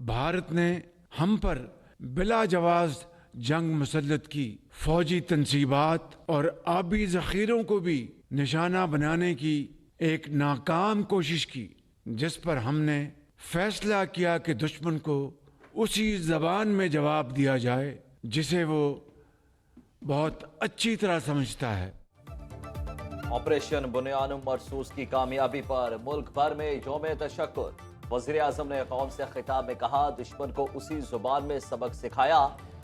भारत ने हम पर बिला जवाज जंग मुसल्लत की फौजी तनसीबात और आबी जखीरों को भी निशाना बनाने की एक नाकाम कोशिश की, जिस पर हमने फैसला किया कि दुश्मन को उसी जबान में जवाब दिया जाए जिसे वो बहुत अच्छी तरह समझता है। ऑपरेशन बुनियानुम मरसूस की कामयाबी पर मुल्क भर में यौम तशक्कुर। वज़ीर आज़म ने कौम से खिताब में कहा, दुश्मन को उसी जुबान में सबक सिखाया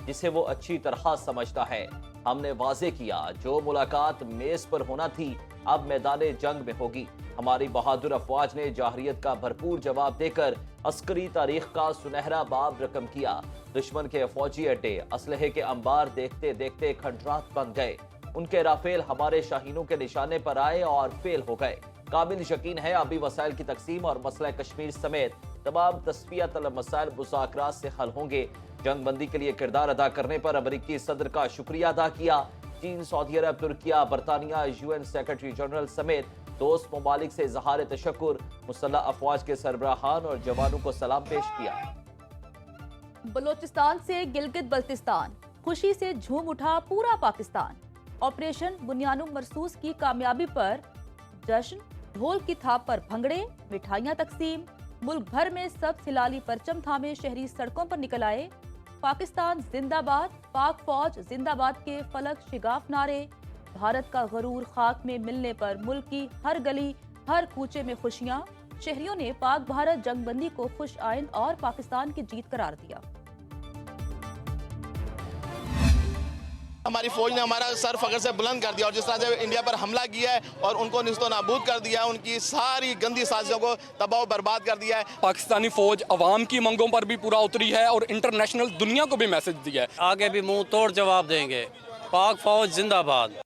जिसे वो अच्छी तरह समझता है। हमने वाज़े किया जो मुलाकात मेज पर होना थी अब मैदान जंग में होगी। हमारी बहादुर अफवाज ने जाहरियत का भरपूर जवाब देकर अस्करी तारीख का सुनहरा बाब रकम किया। दुश्मन के फौजी अड्डे, असलहे के अंबार देखते देखते खंडरात बन गए। उनके राफेल हमारे शाहीनों के निशाने पर आए और फेल हो गए। काबिल यकीन है आबी वसाइल की तकसीम और मसला कश्मीर समेत तमाम तस्फिया तलब मसाइल मुज़ाकरात से हल होंगे। जंग बंदी के लिए किरदार अदा करने पर अमरीकी सदर का शुक्रिया अदा किया। चीन, सऊदी अरब, तुर्किया, बरतानिया, यूएन सेक्रेटरी जनरल समेत दोस्त ममालिक से इज़हार तशक्कुर। मुसल्लह अफवाज के सरबराहान और जवानों को सलाम पेश किया। बलोचिस्तान से गिलगित बल्तिस्तान, खुशी से झूम उठा पूरा पाकिस्तान। ऑपरेशन बुनियानुम मरसूस की कामयाबी पर जश्न, ढोल की थाप पर भंगड़े, मिठाइयां तकसीम। मुल्क भर में सब सिलाली परचम थामे शहरी सड़कों पर निकल आए। पाकिस्तान जिंदाबाद, पाक फौज जिंदाबाद के फलक शिगाफ नारे। भारत का गरूर खाक में मिलने पर मुल्क की हर गली हर कूचे में खुशियां। शहरियों ने पाक भारत जंगबंदी को खुश आइंद और पाकिस्तान की जीत करार दिया। हमारी फौज ने हमारा सर फखर से बुलंद कर दिया और जिस तरह से इंडिया पर हमला किया है और उनको निस्तो नाबूद कर दिया, उनकी सारी गंदी साजिशों को तबाह बर्बाद कर दिया है। पाकिस्तानी फौज अवाम की मांगों पर भी पूरा उतरी है और इंटरनेशनल दुनिया को भी मैसेज दिया है, आगे भी मुंह तोड़ जवाब देंगे। पाक फौज जिंदाबाद।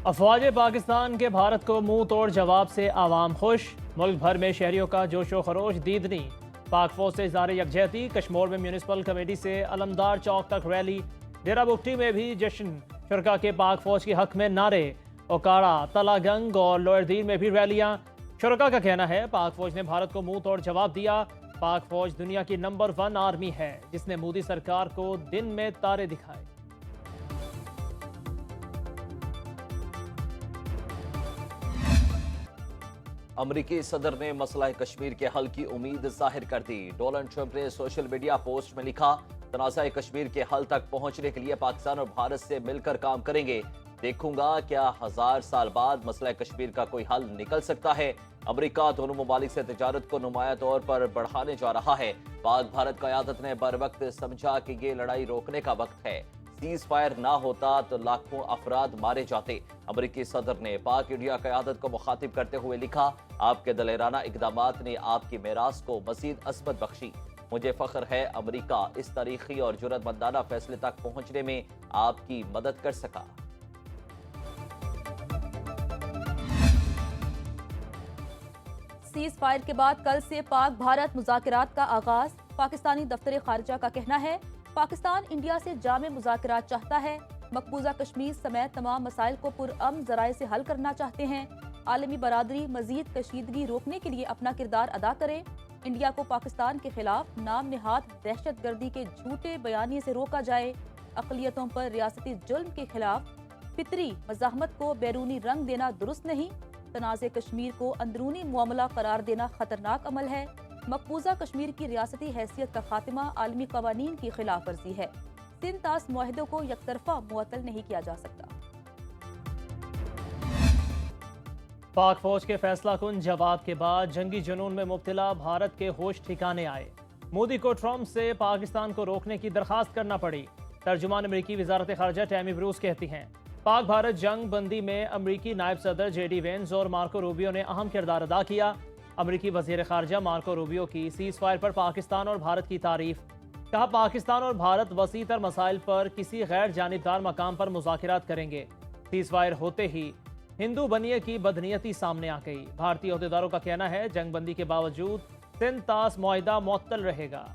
अफवाज पाकिस्तान के भारत को मुंह तोड़ जवाब से आवाम खुश। मुल्क भर में शहरियों का जोशो खरोश दीदनी। पाक फौज से इज़हार यकजहती। कश्मोर में म्यूनिसिपल कमेटी से अलमदार चौक तक रैली। डेरा बुगटी में भी जश्न। शुरका के पाक फौज के हक में नारे। ओकाड़ा, तलागंग और लोअरदीन में भी रैलियां। शुरका का कहना है पाक फौज ने भारत को मुंह तोड़ जवाब दिया। पाक फौज दुनिया की नंबर 1 आर्मी है जिसने मोदी सरकार को दिन में तारे दिखाए। अमरीकी सदर ने मसला कश्मीर के हल की उम्मीद जाहिर कर दी। डोनाल्ड ट्रंप ने सोशल मीडिया पोस्ट में लिखा, तनाज़ा कश्मीर के हल तक पहुंचने के लिए पाकिस्तान और भारत से मिलकर काम करेंगे। देखूंगा क्या 1000 साल बाद मसला कश्मीर का कोई हल निकल सकता है। अमरीका दोनों ममालिक से तिजारत को नुमाया तौर पर बढ़ाने जा रहा है। पाक भारत क़यादत ने बर वक्त समझा कि ये लड़ाई रोकने का वक्त है। सीज फायर ना होता तो लाखों अफराद मारे जाते। अमरीकी सदर ने पाक इंडिया क़यादत को मुखातिब करते हुए लिखा, आपके दलेराना इक़दामात ने आपकी मेरास को मज़ीद असमत बख्शी। मुझे फ़ख्र है अमरीका इस तारीखी और जुर्रतमंदाना फैसले तक पहुंचने में आपकी मदद कर सका। सीज फायर के बाद कल से पाक भारत मुज़ाकरात का आगाज। पाकिस्तानी दफ्तर खारिजा का कहना है पाकिस्तान इंडिया से जामे मुज़ाकरात चाहता है। मकबूजा कश्मीर समेत तमाम मसाइल को पुरअमन ज़राए से हल करना चाहते हैं। आलमी बरादरी मजीद कशीदगी रोकने के लिए अपना किरदार अदा करे। इंडिया को पाकिस्तान के खिलाफ नाम निहाद दहशत गर्दी के झूठे बयानी से रोका जाए। अक़लियतों पर रियासती जुल्म के खिलाफ फितरी मज़ाहमत को बैरूनी रंग देना दुरुस्त नहीं। तनाज़े कश्मीर को अंदरूनी मामला करार देना खतरनाक अमल है। मकबूजा कश्मीर की रियासती हैसियत का खात्मा आलमी कवानीन की खिलाफ वर्जी है। सिंध तास मुआहदों को यकतरफा मुअत्तल नहीं किया जा सकता। पाक फौज के फैसला कुन जवाब के बाद जंगी जुनून में मुब्तला भारत के होश ठिकाने आए। मोदी को ट्रंप से पाकिस्तान को रोकने की दरखास्त करना पड़ी। तर्जुमान अमरीकी वजारत खारजा टैमी ब्रूस कहती हैं पाक भारत जंग बंदी में अमरीकी नायब सदर JD वेंस और मार्को रूबियो ने अहम किरदार अदा किया। अमरीकी वज़ीर खारजा मार्को रूबियो की सीज फायर पर पाकिस्तान और भारत की तारीफ। कहा पाकिस्तान और भारत वसी तर मसाइल पर किसी गैर जानिबदार मकाम पर मुज़ाकरात करेंगे। सीज फायर होते ही हिंदू बनिए की बदनीयती सामने आ गई। भारतीय अहदेदारों का कहना है जंग बंदी के बावजूद सिंध तास मुआहिदा मुअत्तल रहेगा।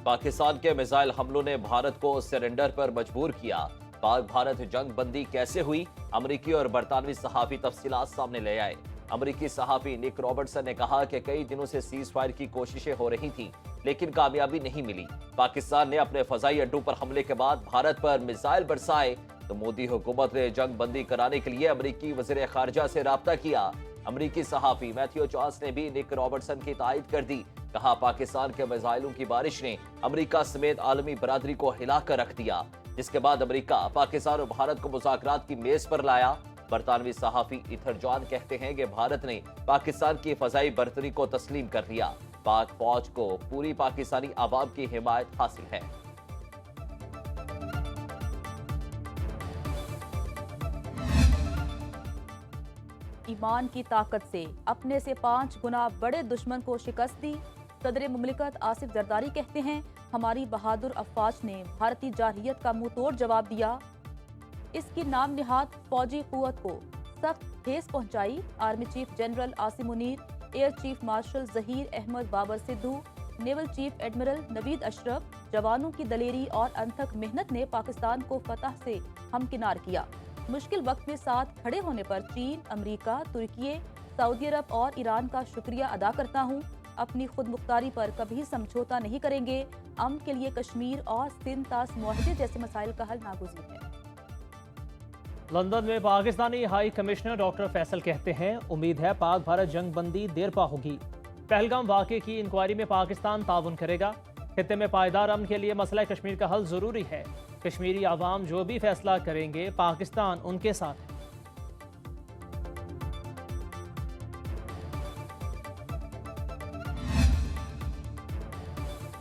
पाकिस्तान के मिसाइल हमलों ने भारत को सरेंडर पर मजबूर किया। पाक भारत जंग बंदी कैसे हुई, अमरीकी और बरतानवी सहाफ़ी तफसीलात सामने ले आए। अमरीकी सहाफी निक रॉबर्टसन ने कहा कि कई दिनों से सीज फायर की कोशिशें हो रही थीं, लेकिन कामयाबी नहीं मिली। पाकिस्तान ने अपने फजाई अड्डों पर हमले के बाद भारत पर मिसाइल बरसाए तो मोदी हुकूमत ने जंग बंदी कराने के लिए अमरीकी वज़ीर ख़ारिजा से राब्ता किया। अमरीकी सहाफी मैथ्यू चॉस ने भी निक रॉबर्टसन की तायद कर दी। कहा, पाकिस्तान के मिसाइलों की बारिश ने अमरीका समेत आलमी बरादरी को हिला कर रख दिया, जिसके बाद अमरीका पाकिस्तान और भारत को मुज़ाकरात की मेज पर लाया। बरतानवी सहाफी इथर जॉन कहते हैं कि भारत ने पाकिस्तान की फजाई बर्तरी को तस्लीम कर लिया। पाक फौज को पूरी पाकिस्तानी आवाम की हिमायत हासिल है। ईमान की ताकत से अपने से 5 गुना बड़े दुश्मन को शिकस्त दी। सदर मुमलिकत आसिफ जरदारी कहते हैं, हमारी बहादुर अफवाज ने भारतीय जारहियत का मुंह तोड़ जवाब दिया। इसकी नाम निहाद फौजी कुव्वत को सख्त ठेस पहुंचाई। Army chief general Asim Munir, air chief marshal Zaheer Ahmed Babar Sidhu, naval chief admiral Naveed Ashraf, जवानों की दलेरी और अनथक मेहनत ने पाकिस्तान को फतह से हमकिनार किया। मुश्किल वक्त में साथ खड़े होने पर चीन, अमेरिका, तुर्की, सऊदी अरब और ईरान का शुक्रिया अदा करता हूँ। अपनी खुद मुख्तारी पर कभी समझौता नहीं करेंगे। अमन के लिए कश्मीर और सिंध तास मुआहदे जैसे मसाइल का हल नागुज़ीर है। लंदन में Pakistani high commissioner doctor Faisal कहते हैं, उम्मीद है पाक भारत जंग बंदी देर पा होगी। पहलगाम वाक़े की इंक्वायरी में पाकिस्तान ताउन करेगा। खित्ते में पायदार अमन के लिए मसला कश्मीर का हल जरूरी है। कश्मीरी आवाम जो भी फैसला करेंगे, पाकिस्तान उनके साथ है।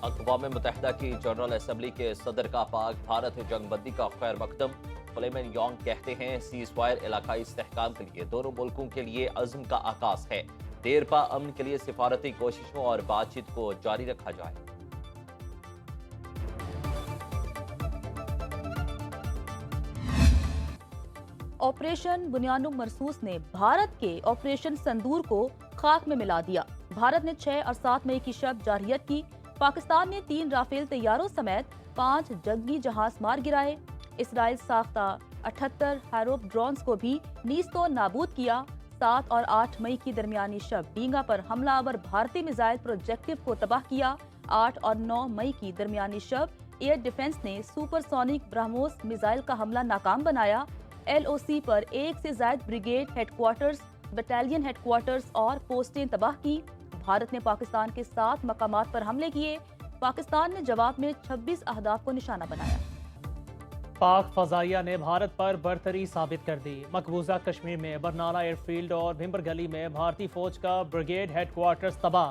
अक़वाम मुत्तहिदा की जनरल असम्बली के सदर का पाक भारत जंगबंदी का खैर मकदम। क्लेमेंट योंग कहते हैं, सीज फायर इलाकाई इस्तेहकाम के लिए दोनों मुल्कों के लिए अज़्म का आगाज है। देर पा अमन के लिए सिफारती कोशिशों और बातचीत को जारी रखा जाए। ऑपरेशन बुनियानुम मरसूस ने भारत के ऑपरेशन संदूर को खाक में मिला दिया। भारत ने 6 और 7 मई की शब जारहियत की। पाकिस्तान ने 3 राफेल तैयारों समेत 5 जंगी जहाज मार गिराए। इसराइल साख्ता 78 हैरोप ड्रोन्स को भी नीस्तो नाबूद किया। 7 और 8 मई की दरमियानी शब डींगा पर हमलावर भारतीय मिसाइल प्रोजेक्टिव को तबाह किया। 8 और 9 मई की दरमियानी शब एयर डिफेंस ने सुपरसोनिक ब्रह्मोस मिसाइल का हमला नाकाम बनाया। LOC पर 1 से ज्यादा ब्रिगेड हेडक्वार्टर्स, बटालियन हेडक्वार्टर्स और पोस्टें तबाह की। भारत ने पाकिस्तान के 7 मकामात पर हमले किए। पाकिस्तान ने जवाब में 26 अहदाफ को निशाना बनाया। पाक फजाइया ने भारत पर बरतरी साबित कर दी। मकबूजा कश्मीर में बरनाला एयरफील्ड और भिम्बर गली में भारतीय फौज का ब्रिगेड हेडक्वार्टर्स तबाह।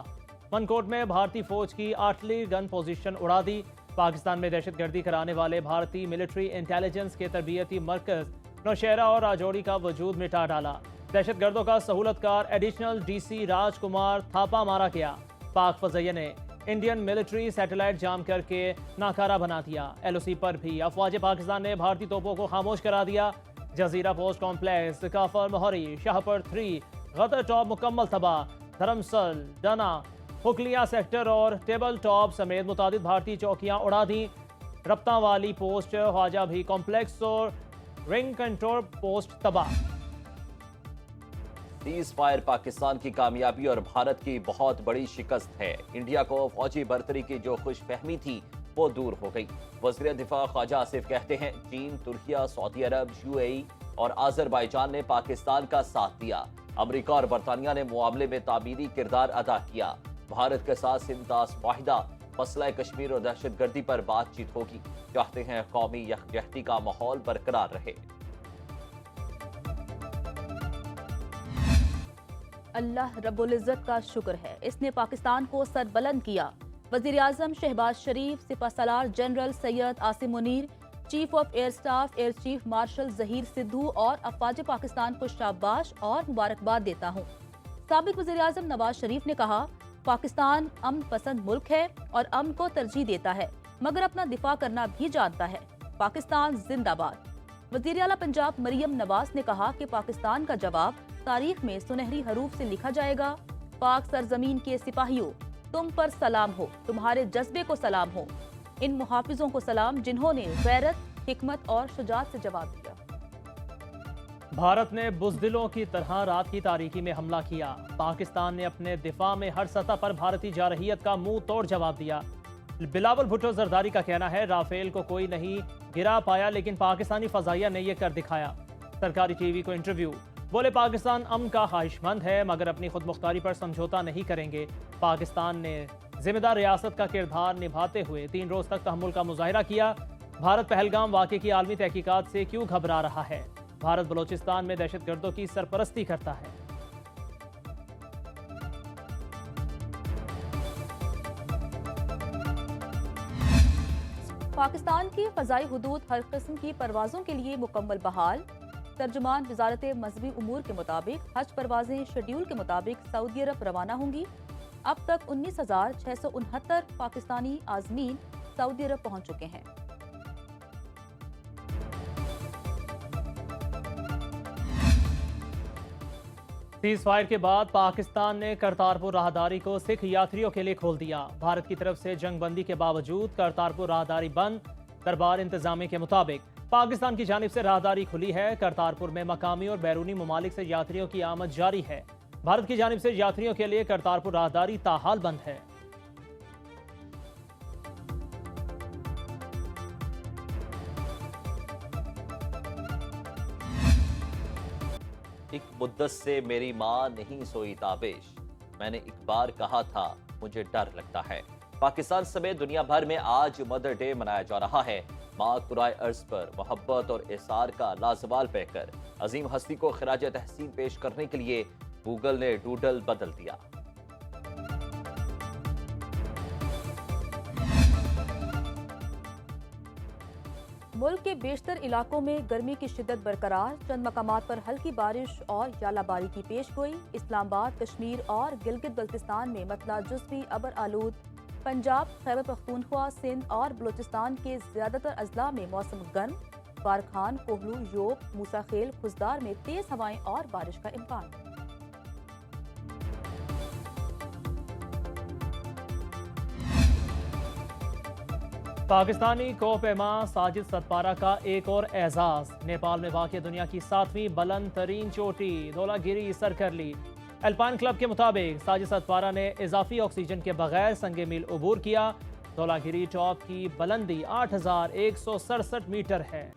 मनकोट में भारतीय फौज की आर्टिलरी गन पोजीशन उड़ा दी। पाकिस्तान में दहशतगर्दी कराने वाले भारतीय मिलिट्री इंटेलिजेंस के तरबियती मरकज नौशहरा और राजौरी का वजूद मिटा डाला। दहशतगर्दों का सहूलतकार एडिशनल DC राजकुमार थापा मारा गया। पाक फजाइया ने इंडियन मिलिट्री सैटेलाइट जाम करके नाकारा बना दिया। LOC पर भी अफवाज पाकिस्तान ने भारतीय तोपों को खामोश करा दिया। जजीरा पोस्ट कॉम्प्लेक्स, काफर मोहरी, शाहपुर 3, गदर टॉप मुकम्मल तबाह। धर्मसल, डना, हुकलिया सेक्टर और टेबल टॉप समेत मुतादिद भारतीय चौकियां उड़ा दी। रप्ता वाली पोस्ट, ख्वाजा भी कॉम्प्लेक्स और रिंग कंट्रोल पोस्ट तबाह। सीज फायर पाकिस्तान की कामयाबी और भारत की बहुत बड़ी शिकस्त है। इंडिया को फौजी बर्तरी की जो खुशफहमी थी वो दूर हो गई। वज़ीर दिफा ख्वाजा आसिफ कहते हैं, चीन, तुर्की, सऊदी अरब, UAE और आज़रबाईजान ने पाकिस्तान का साथ दिया। अमेरिका और बरतानिया ने मामले में तामीरी किरदार अदा किया। भारत के साथ सिंध तास मुआहिदा, मसला कश्मीर और दहशतगर्दी पर बातचीत होगी। चाहते हैं कौमी यकजहती का माहौल बरकरार रहे। अल्लाह रब्बुल इज़्ज़त का शुक्र है, इसने पाकिस्तान को सरबलंद किया। वज़ीर आज़म शहबाज शरीफ, सिपहसालार general Syed Asim Munir, chief of air staff air chief marshal Zaheer Sidhu और अफवाज पाकिस्तान को शाबाश और मुबारकबाद देता हूँ। साबिक वज़ीर आज़म नवाज शरीफ ने कहा, पाकिस्तान अमन पसंद मुल्क है और अमन को तरजीह देता है, मगर अपना दिफा करना भी जानता है। पाकिस्तान जिंदाबाद। वज़ीर आला पंजाब मरियम नवाज ने कहा कि पाकिस्तान का जवाब तारीख में सुनहरी हरूफ से लिखा जाएगा। पाक सरजमीन के सिपाहियों, तुम पर सलाम हो, तुम्हारे जज्बे को सलाम हो। इन मुहाफिजों को सलाम जिन्होंने गैरत, हिकमत और शुजात से जवाब दिया। بھارت نے بزدلوں کی طرح رات کی تاریکی میں حملہ کیا۔ پاکستان نے اپنے دفاع میں ہر سطح پر بھارتی جارحیت کا منہ توڑ جواب دیا۔ بلاول بھٹو زرداری کا کہنا ہے رافیل کو کوئی نہیں گرا پایا لیکن پاکستانی فضائیہ نے یہ کر دکھایا۔ سرکاری ٹی وی کو انٹرویو، بولے پاکستان امن کا خواہش مند ہے مگر اپنی خود مختاری پر سمجھوتا نہیں کریں گے۔ پاکستان نے ذمہ دار ریاست کا کردار نبھاتے ہوئے 3 روز تک تحمل کا مظاہرہ کیا۔ بھارت پہلگام واقعے کی عالمی تحقیقات سے کیوں گھبرا رہا ہے؟ بھارت بلوچستان میں دہشت گردوں کی سرپرستی کرتا ہے۔ پاکستان کی فضائی حدود ہر قسم کی پروازوں کے لیے مکمل بحال۔ ترجمان وزارت مذہبی امور کے مطابق حج پروازیں شیڈول کے مطابق سعودی عرب روانہ ہوں گی۔ اب تک 19,669 پاکستانی عازمین سعودی عرب پہنچ چکے ہیں۔ سیز فائر کے بعد پاکستان نے کرتارپور راہداری کو سکھ یاتریوں کے لیے کھول دیا۔ بھارت کی طرف سے جنگ بندی کے باوجود کرتارپور راہداری بند۔ دربار انتظامیہ کے مطابق پاکستان کی جانب سے راہداری کھلی ہے۔ کرتارپور میں مقامی اور بیرونی ممالک سے یاتریوں کی آمد جاری ہے۔ بھارت کی جانب سے یاتریوں کے لیے کرتارپور راہداری تاحال بند ہے۔ ایک مدت سے میری ماں نہیں سوئی تابش، میں نے ایک بار کہا تھا مجھے ڈر لگتا ہے۔ پاکستان سمیت دنیا بھر میں آج مدر ڈے منایا جا رہا ہے۔ ماں کرائے ارض پر محبت اور احسار کا لازوال پیش کر عظیم ہستی کو خراج تحسین پیش کرنے کے لیے گوگل نے ڈوڈل بدل دیا۔ ملک کے بیشتر علاقوں میں گرمی کی شدت برقرار، چند مقامات پر ہلکی بارش اور ژالہ باری کی پیش گوئی۔ اسلام آباد، کشمیر اور گلگت بلتستان میں مطلع جزوی ابر آلود۔ پنجاب، خیبر پختونخوا، سندھ اور بلوچستان کے زیادہ تر اضلاع میں موسم گرم۔ بارکھان، کوہلو، یوب، موسیٰ خیل، خزدار میں تیز ہوائیں اور بارش کا امکان۔ پاکستانی کوہ پیما ساجد ستپارہ کا ایک اور اعزاز۔ نیپال میں واقع دنیا کی 7ویں بلند ترین چوٹی دھولاگیری سر کر لی۔ الپائن کلب کے مطابق ساجد ستپارہ نے اضافی آکسیجن کے بغیر سنگ میل عبور کیا۔ دھولاگیری ٹاپ کی بلندی 8,167 میٹر ہے۔